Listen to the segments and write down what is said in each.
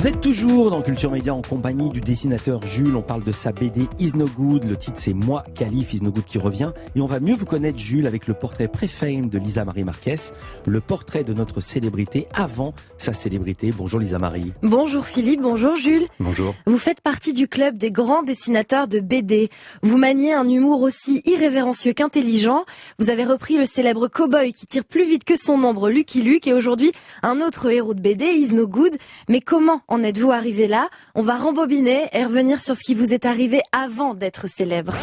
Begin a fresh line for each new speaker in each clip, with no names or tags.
Vous êtes toujours dans Culture Média en compagnie du dessinateur Jules. On parle de sa BD Is No Good. Le titre c'est Moi, Khalif, Is No Good qui revient. Et on va mieux vous connaître Jules avec le portrait pré-fame de Lisa Marie Marquez. Le portrait de notre célébrité avant sa célébrité. Bonjour Lisa Marie.
Bonjour Philippe, bonjour Jules.
Bonjour.
Vous faites partie du club des grands dessinateurs de BD. Vous maniez un humour aussi irrévérencieux qu'intelligent. Vous avez repris le célèbre cow-boy qui tire plus vite que son ombre, Lucky Luke, et aujourd'hui un autre héros de BD, Is No Good. Mais comment en êtes-vous arrivé là? On va rembobiner et revenir sur ce qui vous est arrivé avant d'être célèbre.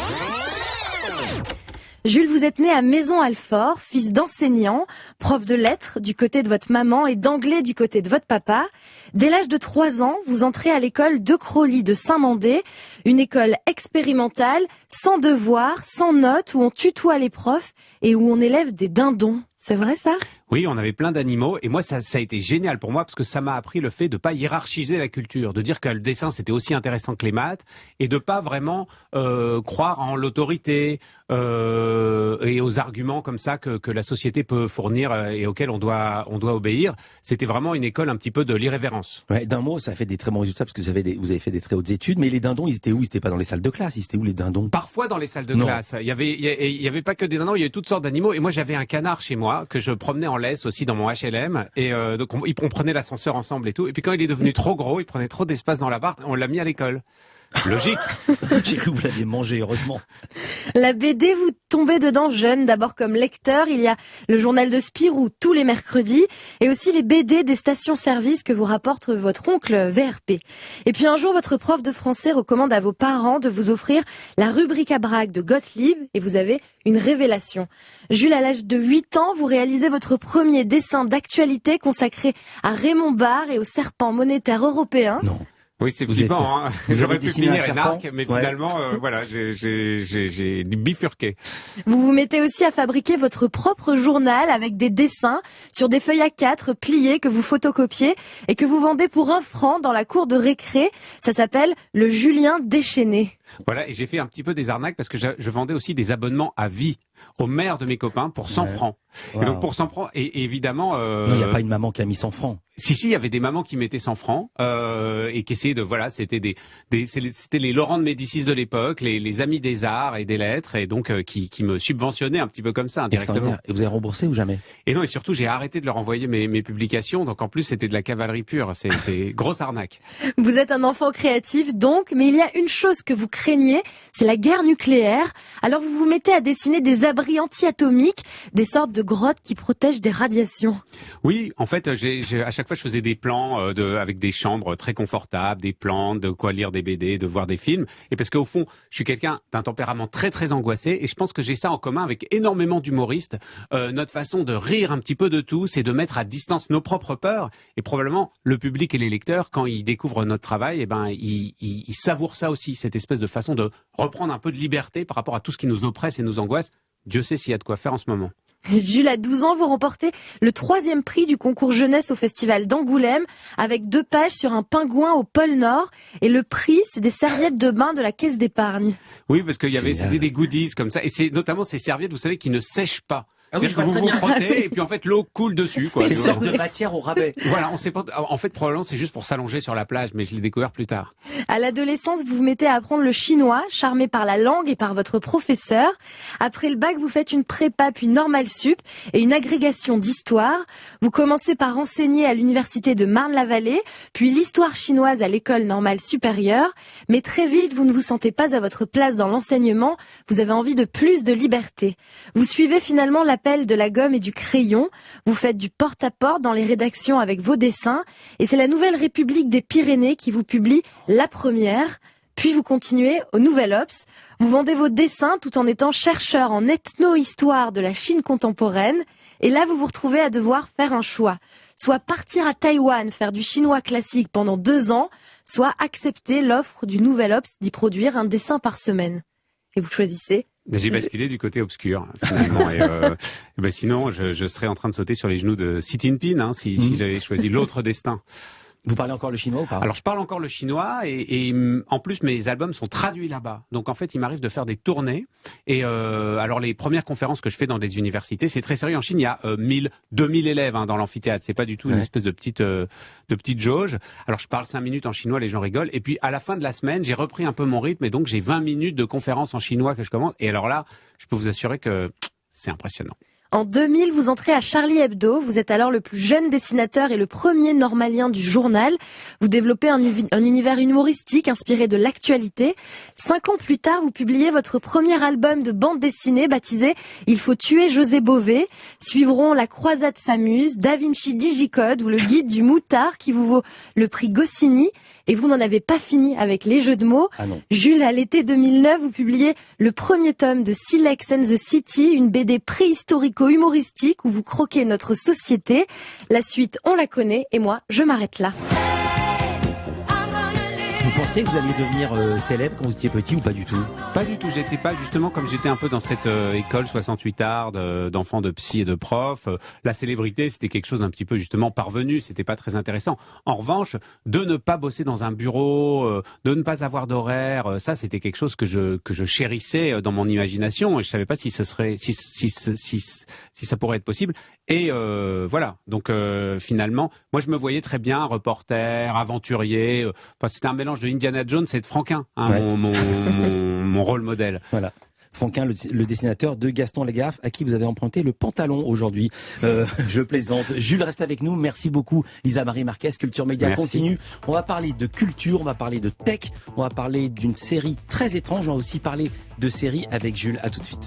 Jules, vous êtes né à Maison-Alfort, fils d'enseignant, prof de lettres du côté de votre maman et d'anglais du côté de votre papa. Dès l'âge de 3 ans, vous entrez à l'école de Crowley de Saint-Mandé, une école expérimentale, sans devoirs, sans notes, où on tutoie les profs et où on élève des dindons. C'est vrai ça ?
Oui, on avait plein d'animaux et moi ça a été génial pour moi parce que ça m'a appris le fait de pas hiérarchiser la culture, de dire que le dessin c'était aussi intéressant que les maths et de pas vraiment croire en l'autorité et aux arguments comme ça que la société peut fournir et auxquels on doit obéir. C'était vraiment une école un petit peu de l'irrévérence.
Ouais, d'un mot, ça a fait des très bons résultats parce que vous avez fait des très hautes études. Mais les dindons, ils étaient où? Ils étaient pas dans les salles de classe. Ils étaient où les dindons?
Parfois dans les salles de classe. Il y avait pas que des dindons, il y avait toutes sortes d'animaux. Et moi j'avais un canard chez moi que je promenais en laisse aussi dans mon HLM et donc on prenait l'ascenseur ensemble et tout, et puis quand il est devenu trop gros, il prenait trop d'espace dans l'appart, on l'a mis à l'école. Logique.
J'ai cru que vous l'aviez mangé, heureusement.
La BD, vous tombez dedans jeune, d'abord comme lecteur. Il y a le journal de Spirou tous les mercredis et aussi les BD des stations-service que vous rapporte votre oncle VRP. Et puis un jour, votre prof de français recommande à vos parents de vous offrir la rubrique à braque de Gottlieb et vous avez une révélation. Jules, à l'âge de 8 ans, vous réalisez votre premier dessin d'actualité consacré à Raymond Barre et au serpent monétaire européen.
Non.
Oui, c'est flippant, hein. J'aurais pu finir un arc, mais
ouais.
finalement, voilà, j'ai bifurqué.
Vous vous mettez aussi à fabriquer votre propre journal avec des dessins sur des feuilles A4 pliées que vous photocopiez et que vous vendez pour 1 franc dans la cour de récré. Ça s'appelle le Julien déchaîné.
Voilà, et j'ai fait un petit peu des arnaques parce que je vendais aussi des abonnements à vie aux mères de mes copains pour 100 francs. Wow. Et donc pour 100 francs, et évidemment...
Non, il n'y a pas une maman qui a mis 100 francs.
Si, il y avait des mamans qui mettaient 100 francs et qui essayaient de... Voilà, c'était c'était les Laurent de Médicis de l'époque, les amis des arts et des lettres, et donc qui me subventionnaient un petit peu comme ça, indirectement.
Et vous avez remboursé ou jamais?
Et non, et surtout, j'ai arrêté de leur envoyer mes publications, donc en plus, c'était de la cavalerie pure. C'est grosse arnaque.
Vous êtes un enfant créatif, donc, mais il y a une chose que vous craignez, c'est la guerre nucléaire. Alors vous vous mettez à dessiner des abris anti-atomiques, des sortes de grottes qui protègent des radiations.
Oui, en fait, à chaque fois, je faisais des plans avec des chambres très confortables, des plantes, de quoi lire des BD, de voir des films. Et parce qu'au fond, je suis quelqu'un d'un tempérament très très angoissé, et je pense que j'ai ça en commun avec énormément d'humoristes. Notre façon de rire un petit peu de tout, c'est de mettre à distance nos propres peurs. Et probablement, le public et les lecteurs, quand ils découvrent notre travail, ils savourent ça aussi, cette espèce de façon de reprendre un peu de liberté par rapport à tout ce qui nous oppresse et nous angoisse. Dieu sait s'il y a de quoi faire en ce moment.
Jules, à 12 ans, vous remportez le 3e prix du concours jeunesse au festival d'Angoulême avec 2 pages sur un pingouin au pôle Nord. Et le prix, c'est des serviettes de bain de la caisse d'épargne.
Oui, parce qu'il y avait, c'était des goodies comme ça. Et c'est notamment ces serviettes, vous savez, qui ne sèchent pas.
Ah oui,
c'est que vous vous frottez et puis en fait l'eau coule dessus, quoi.
C'est une sorte de matière au rabais.
Voilà, on sait pas. En fait, probablement c'est juste pour s'allonger sur la plage, mais je l'ai découvert plus tard.
À l'adolescence, vous vous mettez à apprendre le chinois, charmé par la langue et par votre professeur. Après le bac, vous faites une prépa puis normale sup et une agrégation d'histoire. Vous commencez par enseigner à l'université de Marne-la-Vallée, puis l'histoire chinoise à l'école normale supérieure. Mais très vite, vous ne vous sentez pas à votre place dans l'enseignement. Vous avez envie de plus de liberté. Vous suivez finalement l'appel de la gomme et du crayon. Vous faites du porte-à-porte dans les rédactions avec vos dessins. Et c'est la Nouvelle République des Pyrénées qui vous publie la première. Puis vous continuez au Nouvel Obs. Vous vendez vos dessins tout en étant chercheur en ethno-histoire de la Chine contemporaine. Et là, vous vous retrouvez à devoir faire un choix. Soit partir à Taïwan, faire du chinois classique pendant 2 ans, soit accepter l'offre du Nouvel Obs d'y produire un dessin par semaine. Et vous choisissez?
J'ai basculé du côté obscur, finalement. Et sinon, je serais en train de sauter sur les genoux de Xi Jinping, si j'avais choisi l'autre destin.
Vous parlez encore le chinois ou pas?
Alors je parle encore le chinois et en plus mes albums sont traduits là-bas. Donc en fait il m'arrive de faire des tournées et alors les premières conférences que je fais dans des universités, c'est très sérieux. En Chine il y a 2000 élèves dans l'amphithéâtre. C'est pas du tout une espèce de petite jauge. Alors je parle 5 minutes en chinois, les gens rigolent. Et puis à la fin de la semaine j'ai repris un peu mon rythme et donc j'ai 20 minutes de conférences en chinois que je commence. Et alors là je peux vous assurer que c'est impressionnant.
En 2000, vous entrez à Charlie Hebdo. Vous êtes alors le plus jeune dessinateur et le premier normalien du journal. Vous développez un univers humoristique inspiré de l'actualité. 5 ans plus tard, vous publiez votre premier album de bande dessinée baptisé « Il faut tuer José Bové ». Suivront La Croisade s'amuse, Da Vinci Digicode ou Le Guide du moutard qui vous vaut le prix Goscinny. Et vous n'en avez pas fini avec les jeux de mots.
Ah non.
Jules, à l'été 2009, vous publiez le premier tome de Silex and the City, une BD préhistorico-humoristique où vous croquez notre société. La suite, on la connaît et moi, je m'arrête là.
Vous pensiez que vous alliez devenir célèbre quand vous étiez petit ou pas du tout?
Pas du tout, j'étais pas justement comme j'étais un peu dans cette école 68 arts d'enfants de psy et de profs. La célébrité, c'était quelque chose d'un petit peu justement parvenu, c'était pas très intéressant. En revanche, de ne pas bosser dans un bureau, de ne pas avoir d'horaire, ça c'était quelque chose que je chérissais dans mon imagination et je savais pas si ce serait si ça pourrait être possible. Et voilà, donc finalement, moi je me voyais très bien reporter, aventurier. Enfin, c'était un mélange de Indiana Jones et de Franquin, mon rôle modèle.
Voilà. Franquin, le dessinateur de Gaston Lagaffe, à qui vous avez emprunté le pantalon aujourd'hui. Je plaisante. Jules reste avec nous. Merci beaucoup, Lisa Marie Marquez. Culture Média continue. On va parler de culture, on va parler de tech, on va parler d'une série très étrange. On va aussi parler de série avec Jules. À tout de suite.